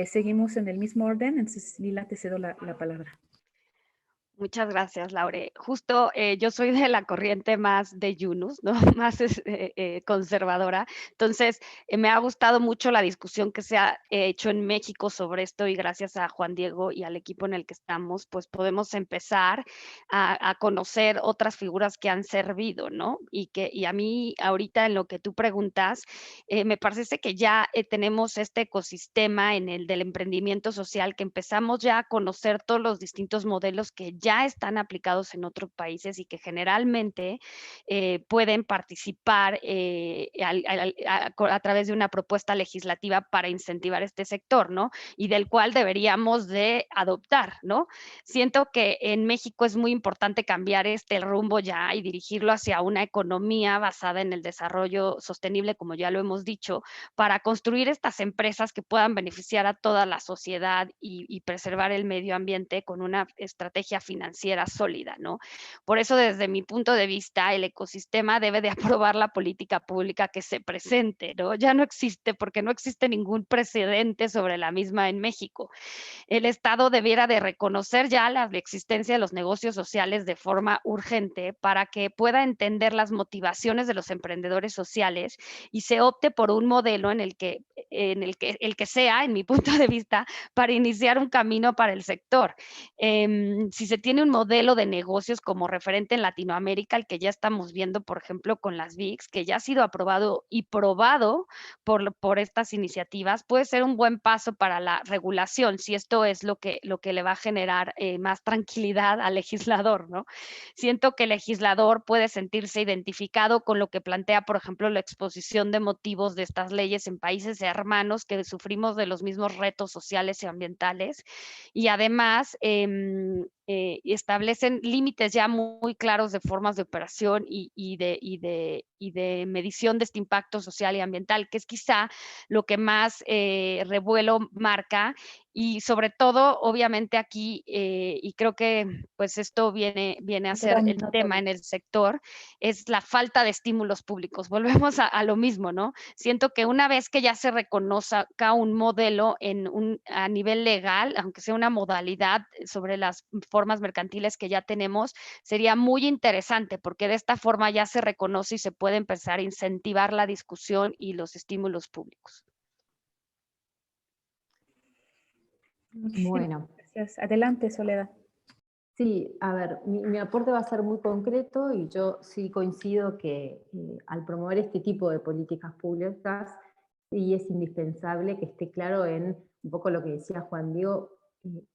Seguimos en el mismo orden, entonces Lila, te cedo la palabra. Muchas gracias, Laure. Justo yo soy de la corriente más de Yunus, ¿no? Más conservadora. Entonces, me ha gustado mucho la discusión que se ha hecho en México sobre esto, y gracias a Juan Diego y al equipo en el que estamos, pues podemos empezar a conocer otras figuras que han servido, ¿no? Y a mí, ahorita en lo que tú preguntas, me parece que ya tenemos este ecosistema en el del emprendimiento social, que empezamos ya a conocer todos los distintos modelos que ya están aplicados en otros países y que generalmente pueden participar a través de una propuesta legislativa para incentivar este sector, ¿no? Y del cual deberíamos de adoptar, ¿no? Siento que en México es muy importante cambiar este rumbo ya y dirigirlo hacia una economía basada en el desarrollo sostenible, como ya lo hemos dicho, para construir estas empresas que puedan beneficiar a toda la sociedad y preservar el medio ambiente con una estrategia financiera sólida, ¿no? Por eso, desde mi punto de vista, el ecosistema debe de aprobar la política pública que se presente, ¿no? Ya no existe, porque no existe ningún precedente sobre la misma en México. El Estado debiera de reconocer ya la existencia de los negocios sociales de forma urgente para que pueda entender las motivaciones de los emprendedores sociales y se opte por un modelo en el que sea, en mi punto de vista, para iniciar un camino para el sector. Si se tiene un modelo de negocios como referente en Latinoamérica, el que ya estamos viendo, por ejemplo, con las VICs, que ya ha sido aprobado y probado por estas iniciativas, puede ser un buen paso para la regulación, si esto es lo que le va a generar más tranquilidad al legislador, ¿no? Siento que el legislador puede sentirse identificado con lo que plantea, por ejemplo, la exposición de motivos de estas leyes en países hermanos que sufrimos de los mismos retos sociales y ambientales, y además establecen límites ya muy claros de formas de operación y de medición de este impacto social y ambiental, que es quizá lo que más revuelo marca. Y sobre todo, obviamente aquí, y creo que pues esto viene a ser el tema en el sector, es la falta de estímulos públicos. Volvemos a lo mismo, ¿no? Siento que una vez que ya se reconozca un modelo a nivel legal, aunque sea una modalidad sobre las formas mercantiles que ya tenemos, sería muy interesante, porque de esta forma ya se reconoce y se puede empezar a incentivar la discusión y los estímulos públicos. Bueno, gracias. Adelante, Soledad. Sí, a ver, mi aporte va a ser muy concreto, y yo sí coincido que al promover este tipo de políticas públicas, sí es indispensable que esté claro en un poco lo que decía Juan Diego,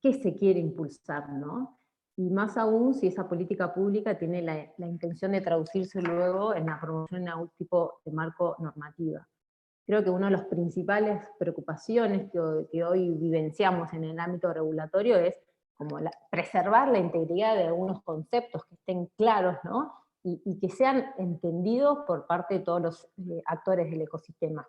qué se quiere impulsar, ¿no? y más aún si esa política pública tiene la intención de traducirse luego en la promoción de algún tipo de marco normativa. Creo que una de las principales preocupaciones que hoy vivenciamos en el ámbito regulatorio es como preservar la integridad de algunos conceptos que estén claros, ¿no? Y que sean entendidos por parte de todos los actores del ecosistema.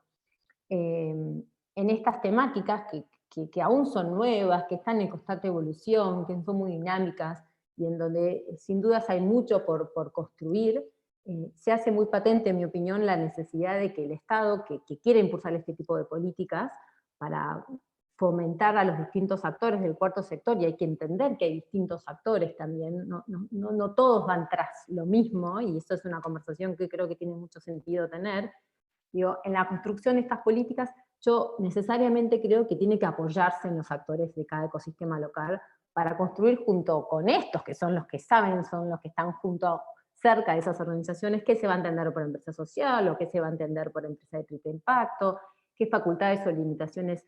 En estas temáticas que aún son nuevas, que están en constante evolución, que son muy dinámicas, y en donde sin dudas hay mucho por construir, se hace muy patente, en mi opinión, la necesidad de que el Estado, que quiere impulsar este tipo de políticas, para fomentar a los distintos actores del cuarto sector, y hay que entender que hay distintos actores también, no todos van tras lo mismo, y eso es una conversación que creo que tiene mucho sentido tener. Digo, en la construcción de estas políticas, yo necesariamente creo que tiene que apoyarse en los actores de cada ecosistema local para construir junto con estos, que son los que saben, son los que están cerca de esas organizaciones, qué se va a entender por empresa social, o qué se va a entender por empresa de triple impacto, qué facultades o limitaciones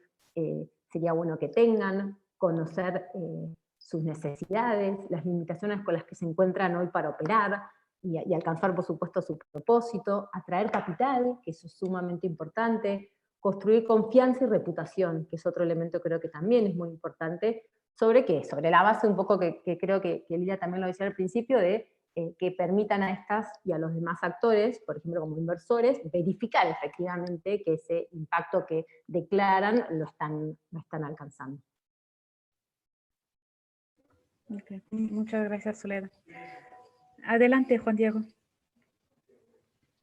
sería bueno que tengan, conocer sus necesidades, las limitaciones con las que se encuentran hoy para operar, y alcanzar, por supuesto, su propósito, atraer capital, que eso es sumamente importante, construir confianza y reputación, que es otro elemento que creo que también es muy importante. ¿Sobre qué? Sobre la base un poco que creo que Lilia también lo decía al principio, de que permitan a estas y a los demás actores, por ejemplo como inversores, verificar efectivamente que ese impacto que declaran lo están alcanzando. Okay. Muchas gracias, Soledad. Adelante, Juan Diego.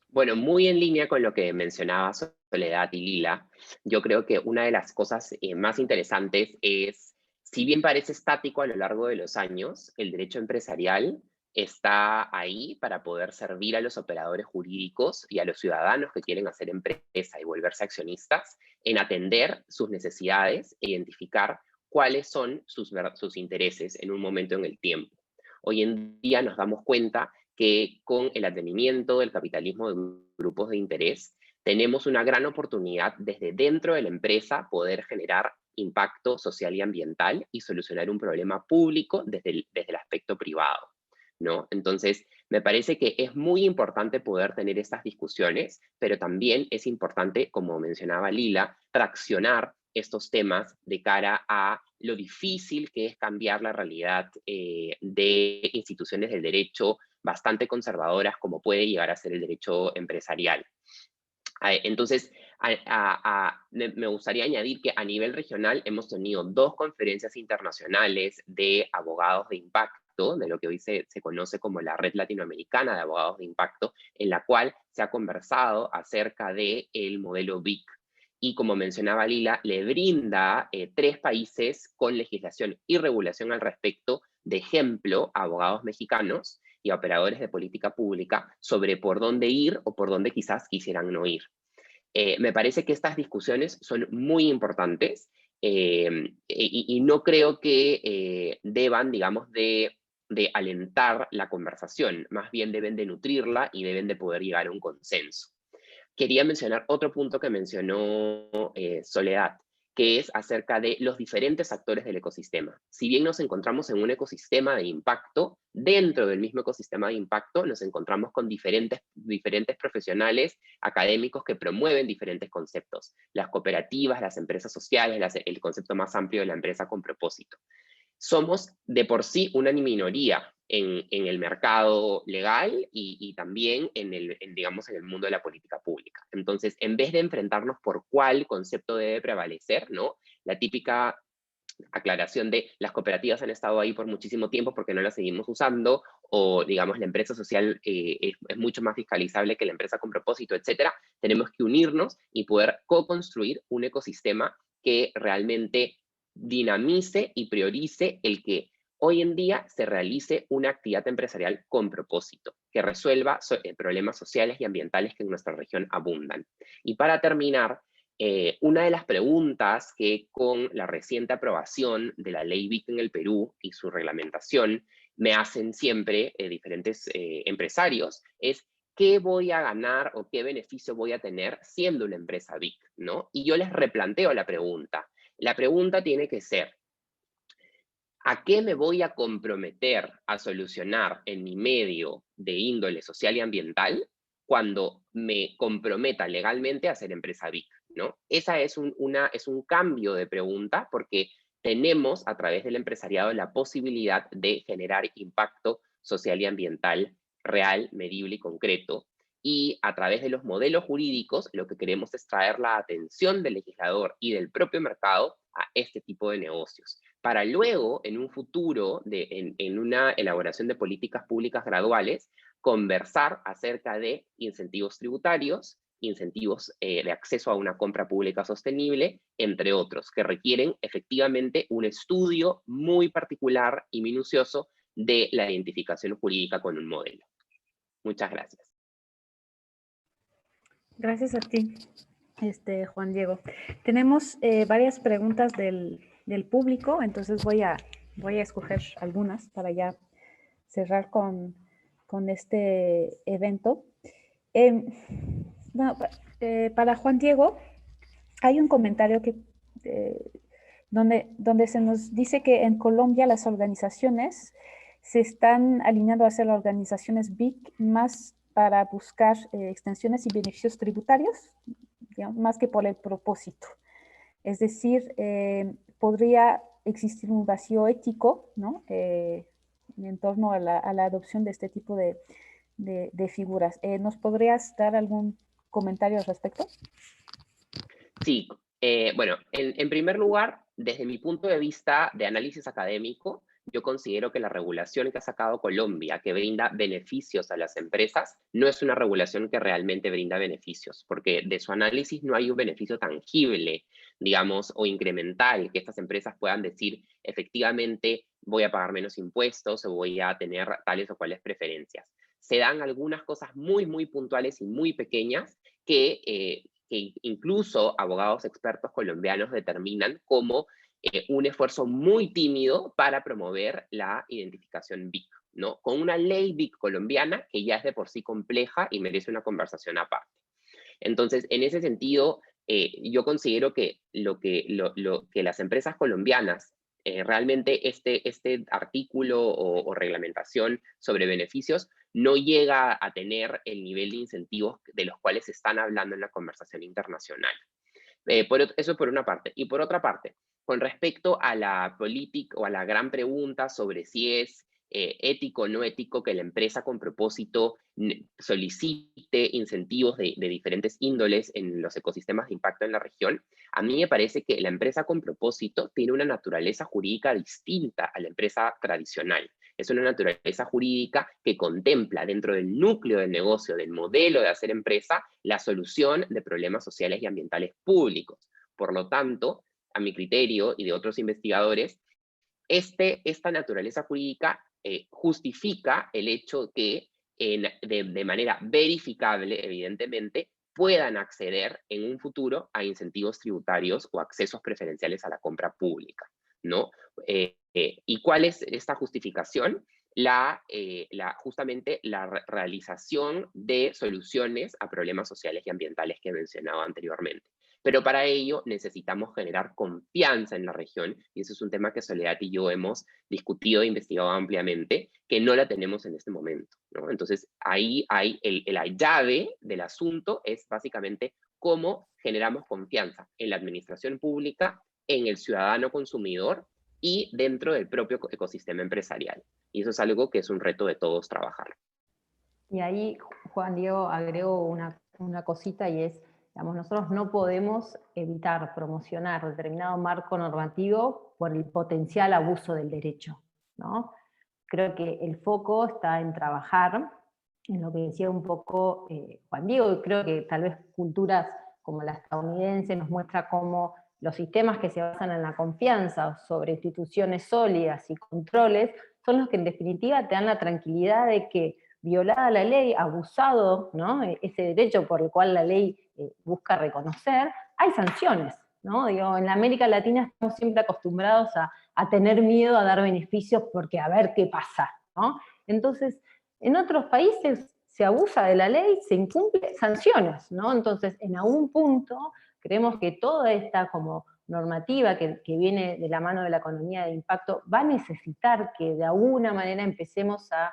Bueno, muy en línea con lo que mencionaba Soledad y Lila, yo creo que una de las cosas más interesantes es, si bien parece estático a lo largo de los años, el derecho empresarial está ahí para poder servir a los operadores jurídicos y a los ciudadanos que quieren hacer empresa y volverse accionistas en atender sus necesidades e identificar cuáles son sus intereses en un momento en el tiempo. Hoy en día nos damos cuenta que con el advenimiento del capitalismo de grupos de interés, tenemos una gran oportunidad desde dentro de la empresa poder generar impacto social y ambiental y solucionar un problema público desde el aspecto privado, ¿no? Entonces, me parece que es muy importante poder tener estas discusiones, pero también es importante, como mencionaba Lila, traccionar estos temas de cara a lo difícil que es cambiar la realidad de instituciones del derecho bastante conservadoras, como puede llegar a ser el derecho empresarial. Entonces, me gustaría añadir que a nivel regional hemos tenido 2 conferencias internacionales de abogados de impacto, de lo que hoy se conoce como la Red Latinoamericana de Abogados de Impacto, en la cual se ha conversado acerca del modelo BIC. Y como mencionaba Lila, le brinda 3 países con legislación y regulación al respecto, de ejemplo, a abogados mexicanos y a operadores de política pública sobre por dónde ir o por dónde quizás quisieran no ir. Me parece que estas discusiones son muy importantes y no creo que deban, digamos, de alentar la conversación, más bien deben de nutrirla y deben de poder llegar a un consenso. Quería mencionar otro punto que mencionó Soledad, que es acerca de los diferentes actores del ecosistema. Si bien nos encontramos en un ecosistema de impacto, dentro del mismo ecosistema de impacto nos encontramos con diferentes profesionales académicos que promueven diferentes conceptos. Las cooperativas, las empresas sociales, el concepto más amplio de la empresa con propósito. Somos de por sí una minoría en el mercado legal y también digamos, en el mundo de la política pública. Entonces, en vez de enfrentarnos por cuál concepto debe prevalecer, ¿no? La típica aclaración de las cooperativas han estado ahí por muchísimo tiempo porque no las seguimos usando, o digamos la empresa social es mucho más fiscalizable que la empresa con propósito, etcétera. Tenemos que unirnos y poder co-construir un ecosistema que realmente dinamice y priorice el que hoy en día se realice una actividad empresarial con propósito, que resuelva problemas sociales y ambientales que en nuestra región abundan. Y para terminar, una de las preguntas que con la reciente aprobación de la ley BIC en el Perú y su reglamentación me hacen siempre diferentes empresarios es ¿qué voy a ganar o qué beneficio voy a tener siendo una empresa BIC, ¿no? Y yo les replanteo la pregunta. La pregunta tiene que ser, ¿A qué me voy a comprometer a solucionar en mi medio de índole social y ambiental cuando me comprometa legalmente a ser empresa BIC, ¿no? Esa es es un cambio de pregunta porque tenemos a través del empresariado la posibilidad de generar impacto social y ambiental real, medible y concreto. Y a través de los modelos jurídicos, lo que queremos es traer la atención del legislador y del propio mercado a este tipo de negocios, para luego, en un futuro, en una elaboración de políticas públicas graduales, conversar acerca de incentivos tributarios, incentivos de acceso a una compra pública sostenible, entre otros, que requieren efectivamente un estudio muy particular y minucioso de la identificación jurídica con un modelo. Muchas gracias. Gracias a ti, Juan Diego. Tenemos varias preguntas del público, entonces voy a escoger algunas para ya cerrar con este evento. Bueno, para Juan Diego, hay un comentario que, donde se nos dice que en Colombia las organizaciones se están alineando a ser organizaciones BIC más para buscar extensiones y beneficios tributarios, digamos, más que por el propósito. Es decir, podría existir un vacío ético, ¿no? En torno a la adopción de este tipo de figuras. ¿Nos podrías dar algún comentario al respecto? Sí, bueno, en primer lugar, desde mi punto de vista de análisis académico, yo considero que la regulación que ha sacado Colombia, que brinda beneficios a las empresas, no es una regulación que realmente brinda beneficios, porque de su análisis no hay un beneficio tangible, digamos, o incremental, que estas empresas puedan decir, efectivamente, voy a pagar menos impuestos o voy a tener tales o cuales preferencias. Se dan algunas cosas muy, muy puntuales y muy pequeñas que incluso abogados expertos colombianos determinan como un esfuerzo muy tímido para promover la identificación BIC, ¿no? Con una ley BIC colombiana que ya es de por sí compleja y merece una conversación aparte. Entonces, en ese sentido, yo considero que que las empresas colombianas, realmente este artículo o reglamentación sobre beneficios no llega a tener el nivel de incentivos de los cuales se están hablando en la conversación internacional. Eso por una parte. Y por otra parte, con respecto a la política o a la gran pregunta sobre si es ético o no ético que la empresa con propósito solicite incentivos de diferentes índoles en los ecosistemas de impacto en la región, a mí me parece que la empresa con propósito tiene una naturaleza jurídica distinta a la empresa tradicional. Es una naturaleza jurídica que contempla dentro del núcleo del negocio, del modelo de hacer empresa, la solución de problemas sociales y ambientales públicos. Por lo tanto, a mi criterio y de otros investigadores, esta naturaleza jurídica justifica el hecho que de manera verificable, evidentemente, puedan acceder en un futuro a incentivos tributarios o accesos preferenciales a la compra pública, ¿no? ¿Y cuál es esta justificación? Justamente la realización de soluciones a problemas sociales y ambientales que he mencionado anteriormente. Pero para ello necesitamos generar confianza en la región, y eso es un tema que Soledad y yo hemos discutido e investigado ampliamente, que no la tenemos en este momento, ¿no? Entonces, ahí hay la llave del asunto es básicamente cómo generamos confianza en la administración pública, en el ciudadano consumidor y dentro del propio ecosistema empresarial. Y eso es algo que es un reto de todos trabajar. Y ahí, Juan Diego, agrego una cosita y es, digamos, nosotros no podemos evitar promocionar determinado marco normativo por el potencial abuso del derecho, ¿no? Creo que el foco está en trabajar, en lo que decía un poco Juan Diego, y creo que tal vez culturas como la estadounidense nos muestra cómo los sistemas que se basan en la confianza sobre instituciones sólidas y controles son los que en definitiva te dan la tranquilidad de que violada la ley, abusado, ¿no?, ese derecho por el cual la ley busca reconocer, hay sanciones, ¿no? Digo, en la América Latina estamos siempre acostumbrados a tener miedo a dar beneficios porque a ver qué pasa, ¿no? Entonces, en otros países se abusa de la ley, se incumple, sanciones, ¿no? Entonces, en algún punto, creemos que toda esta como normativa que viene de la mano de la economía de impacto va a necesitar que de alguna manera empecemos a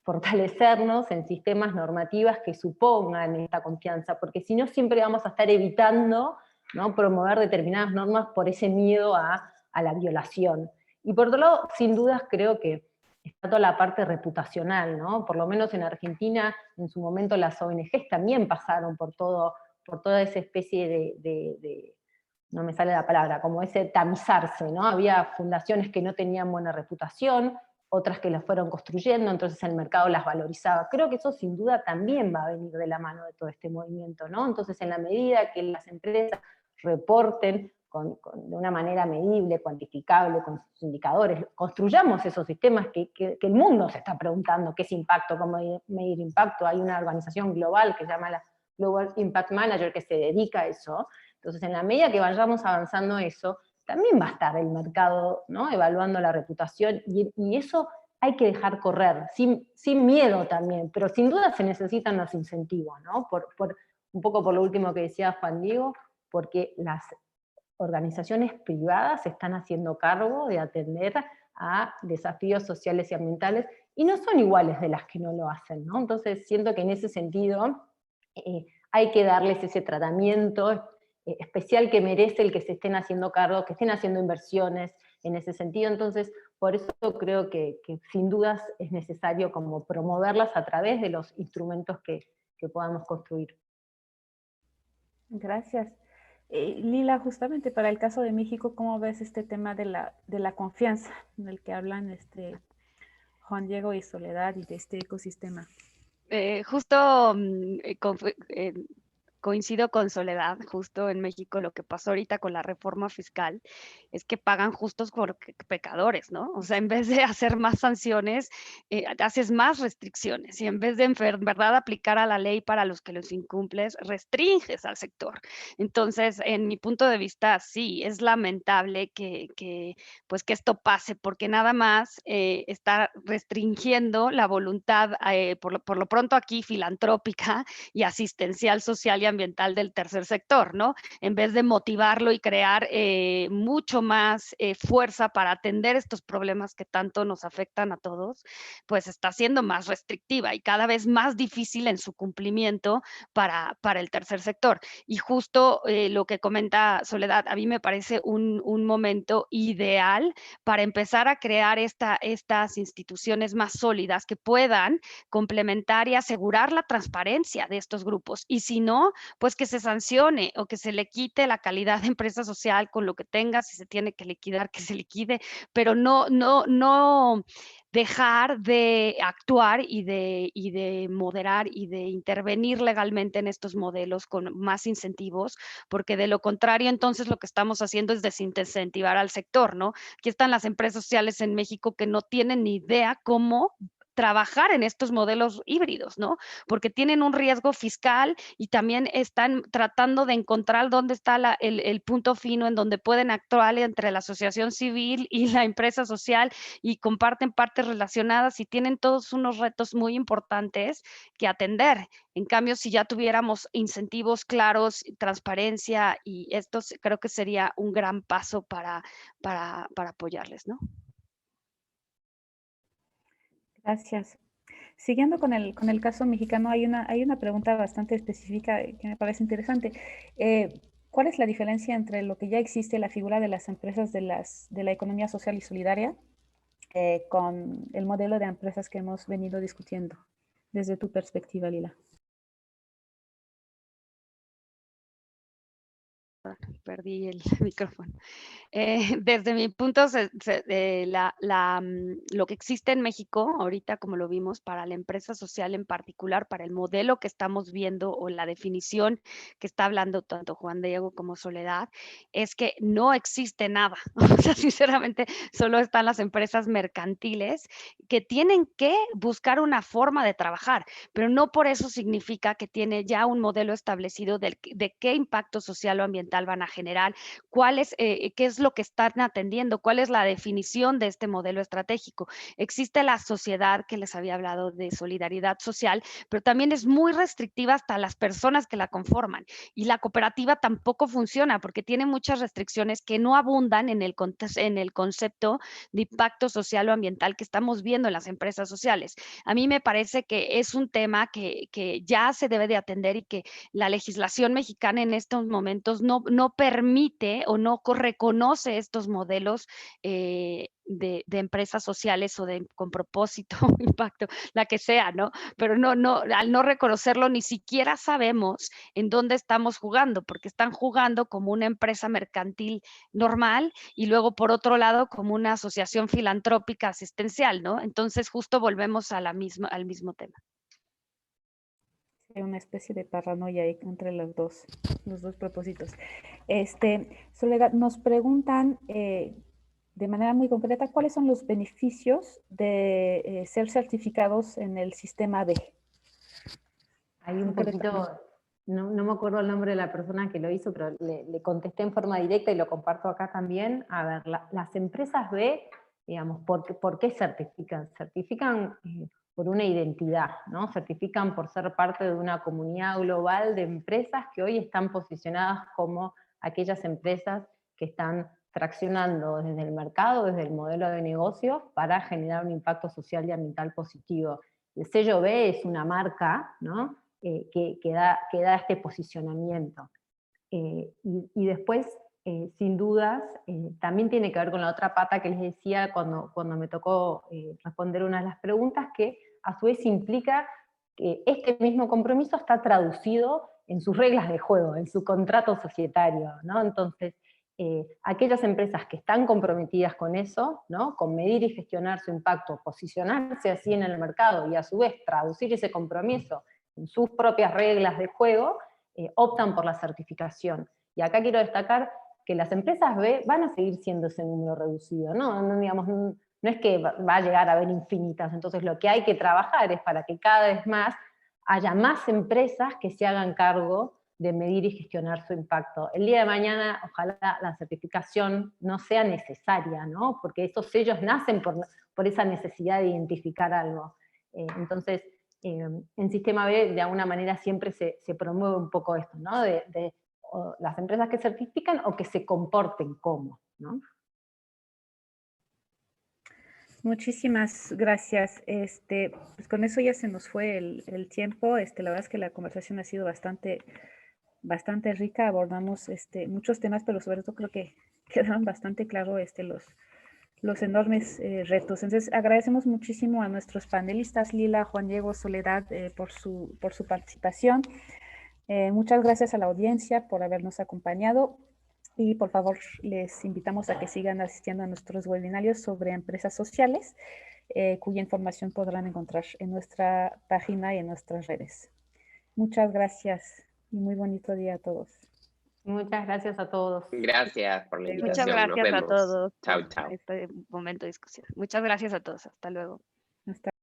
fortalecernos en sistemas normativas que supongan esta confianza, porque si no siempre vamos a estar evitando, ¿no?, promover determinadas normas por ese miedo a la violación. Y por otro lado, sin dudas creo que está toda la parte reputacional, ¿no? Por lo menos en Argentina, en su momento las ONGs también pasaron por toda esa especie de no me sale la palabra, como ese tamizarse, ¿no? Había fundaciones que no tenían buena reputación, otras que las fueron construyendo, entonces el mercado las valorizaba. Creo que eso sin duda también va a venir de la mano de todo este movimiento, ¿no? Entonces, en la medida que las empresas reporten de una manera medible, cuantificable, con sus indicadores, construyamos esos sistemas que el mundo se está preguntando qué es impacto, cómo medir impacto. Hay una organización global que se llama la Global Impact Manager que se dedica a eso. Entonces, en la medida que vayamos avanzando eso, también va a estar el mercado, ¿no?, evaluando la reputación, y eso hay que dejar correr, sin miedo también, pero sin duda se necesitan los incentivos, ¿no? Un poco por lo último que decía Juan Diego, porque las organizaciones privadas se están haciendo cargo de atender a desafíos sociales y ambientales, y no son iguales de las que no lo hacen, ¿no? Entonces siento que en ese sentido hay que darles ese tratamiento especial que merece el que se estén haciendo cargo, que estén haciendo inversiones en ese sentido. Entonces, por eso creo que sin dudas es necesario como promoverlas a través de los instrumentos que podamos construir. Gracias. Lila, justamente para el caso de México, ¿cómo ves este tema de la confianza del que hablan Juan Diego y Soledad, y de este ecosistema? Justo coincido con Soledad. Justo en México lo que pasó ahorita con la reforma fiscal es que pagan justos por pecadores, ¿no? O sea, en vez de hacer más sanciones, haces más restricciones, y en vez de en verdad aplicar a la ley para los que los incumples, restringes al sector. Entonces, en mi punto de vista, sí, es lamentable que esto pase, porque nada más está restringiendo la voluntad, por lo pronto aquí, filantrópica y asistencial, social y ambiental del tercer sector, ¿no? En vez de motivarlo y crear mucho más fuerza para atender estos problemas que tanto nos afectan a todos, pues está siendo más restrictiva y cada vez más difícil en su cumplimiento para el tercer sector. Y justo lo que comenta Soledad, a mí me parece un momento ideal para empezar a crear estas instituciones más sólidas que puedan complementar y asegurar la transparencia de estos grupos. Y si no, pues que se sancione o que se le quite la calidad de empresa social con lo que tenga. Si se tiene que liquidar, que se liquide, pero no dejar de actuar y de moderar y de intervenir legalmente en estos modelos con más incentivos, porque de lo contrario, entonces lo que estamos haciendo es desincentivar al sector, ¿no? Aquí están las empresas sociales en México que no tienen ni idea cómo trabajar en estos modelos híbridos, ¿no? Porque tienen un riesgo fiscal y también están tratando de encontrar dónde está el punto fino en donde pueden actuar entre la asociación civil y la empresa social, y comparten partes relacionadas y tienen todos unos retos muy importantes que atender. En cambio, si ya tuviéramos incentivos claros, transparencia, y esto creo que sería un gran paso para apoyarles, ¿no? Gracias. Siguiendo con el caso mexicano, hay una pregunta bastante específica que me parece interesante. ¿Cuál es la diferencia entre lo que ya existe, la figura de las empresas de la economía social y solidaria, con el modelo de empresas que hemos venido discutiendo, desde tu perspectiva, Lila? Perdí el micrófono. Desde mi punto, lo que existe en México ahorita, como lo vimos, para la empresa social en particular, para el modelo que estamos viendo o la definición que está hablando tanto Juan Diego como Soledad, es que no existe nada. O sea, sinceramente, solo están las empresas mercantiles que tienen que buscar una forma de trabajar, pero no por eso significa que tiene ya un modelo establecido de qué impacto social o ambiental van a general, qué es lo que están atendiendo, cuál es la definición de este modelo estratégico. Existe la sociedad que les había hablado de solidaridad social, pero también es muy restrictiva hasta las personas que la conforman. Y la cooperativa tampoco funciona porque tiene muchas restricciones que no abundan en el concepto de impacto social o ambiental que estamos viendo en las empresas sociales. A mí me parece que es un tema que ya se debe de atender y que la legislación mexicana en estos momentos no permite o no reconoce estos modelos de empresas sociales o con propósito, impacto, la que sea, ¿no? Pero al no reconocerlo ni siquiera sabemos en dónde estamos jugando, porque están jugando como una empresa mercantil normal y luego por otro lado como una asociación filantrópica asistencial, ¿no? Entonces justo volvemos al mismo tema. Una especie de paranoia ahí entre los dos propósitos. Soledad, nos preguntan de manera muy concreta cuáles son los beneficios de ser certificados en el sistema B. Hay un poquito, no me acuerdo el nombre de la persona que lo hizo, pero le contesté en forma directa y lo comparto acá también. A ver, las empresas B, digamos, ¿por qué certifican? Certifican por una identidad, ¿no? Certifican por ser parte de una comunidad global de empresas que hoy están posicionadas como aquellas empresas que están traccionando desde el mercado, desde el modelo de negocio, para generar un impacto social y ambiental positivo. El sello B es una marca, ¿no? Que da este posicionamiento. Y después, sin dudas, también tiene que ver con la otra pata que les decía cuando me tocó responder una de las preguntas, que a su vez implica que este mismo compromiso está traducido en sus reglas de juego, en su contrato societario, ¿no? Entonces, aquellas empresas que están comprometidas con eso, ¿no? Con medir y gestionar su impacto, posicionarse así en el mercado y a su vez traducir ese compromiso en sus propias reglas de juego, optan por la certificación. Y acá quiero destacar que las empresas B van a seguir siendo ese número reducido, digamos, no es que va a llegar a haber infinitas, entonces lo que hay que trabajar es para que cada vez más haya más empresas que se hagan cargo de medir y gestionar su impacto. El día de mañana, ojalá la certificación no sea necesaria, ¿no? Porque esos sellos nacen por esa necesidad de identificar algo. Entonces, en Sistema B, de alguna manera, siempre se promueve un poco esto, ¿no? De las empresas que certifican o que se comporten como, ¿no? Muchísimas gracias. Pues con eso ya se nos fue el tiempo. La verdad es que la conversación ha sido bastante rica. Abordamos muchos temas, pero sobre todo creo que quedaron bastante claros los enormes retos. Entonces, agradecemos muchísimo a nuestros panelistas, Lila, Juan Diego, Soledad, por su participación. Muchas gracias a la audiencia por habernos acompañado. Y por favor, les invitamos a que sigan asistiendo a nuestros webinarios sobre empresas sociales, cuya información podrán encontrar en nuestra página y en nuestras redes. Muchas gracias y muy bonito día a todos. Muchas gracias a todos. Gracias por la invitación. Muchas gracias Nos vemos. a todos Chao, por chao. este momento de discusión. Muchas gracias a todos. Hasta luego. Hasta